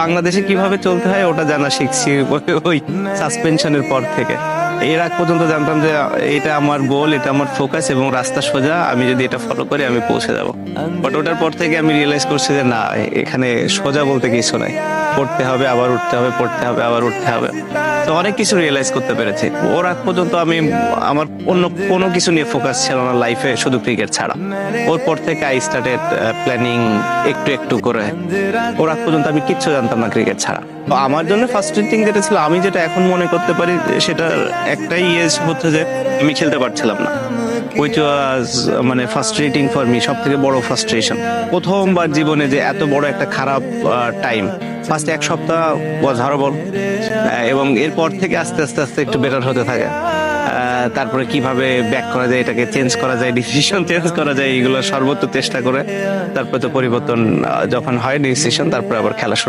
বাংলাদেশে কিভাবে চলতে হয় ওটা জানা শিখছি ওই সাসপেনশনের পর থেকে। এর আগ পর্যন্ত জানতাম যে এটা আমার গোল, এটা আমার ফোকাস এবং রাস্তা সোজা, আমি যদি এটা ফলো করি আমি পৌঁছে যাব। বাট ওটার পর থেকে আমি রিয়েলাইজ করছি যে না, এখানে সোজা বলতে কিছু নাই, পড়তে হবে আবার উঠতে হবে, পড়তে হবে আবার উঠতে হবে। তো অনেক কিছু রিয়েলাইজ করতে পেরেছি। ওর আগ পর্যন্ত আমি আমার অন্য কোনো কিছু নিয়ে ফোকাস ছিল না লাইফে, শুধু ক্রিকেট ছাড়া। ওর পর থেকে আই স্টার্টেড প্ল্যানিং একটু একটু করে। ওর আগ পর্যন্ত আমি কিচ্ছু জানতাম না ক্রিকেট ছাড়া। তো আমার জন্য ফার্স্ট্রেটিং যেটা ছিল, আমি যেটা এখন মনে করতে পারি, সেটার একটাই হচ্ছে যে আমি খেলতে পারছিলাম না। উইচ ওয়াজ মানে ফার্স্ট্রেটিং ফর মি, সব থেকে বড় ফ্রাস্ট্রেশন। প্রথমবার জীবনে যে এত বড় একটা খারাপ টাইম, ফার্স্ট এক সপ্তাহ ওয়াজ হরেবল, এবং এরপর থেকে আস্তে আস্তে আস্তে একটু বেটার হতে থাকে। তারপরে কিভাবে ব্যাক করা যায়, এটাকে চেঞ্জ করা যায়, ডিসিশন চেঞ্জ করা যায়, এগুলো সর্বোচ্চ চেষ্টা করে তারপরে তো পরিবর্তন যখন হয় ডিসিশন, তারপরে আবার খেলা শুরু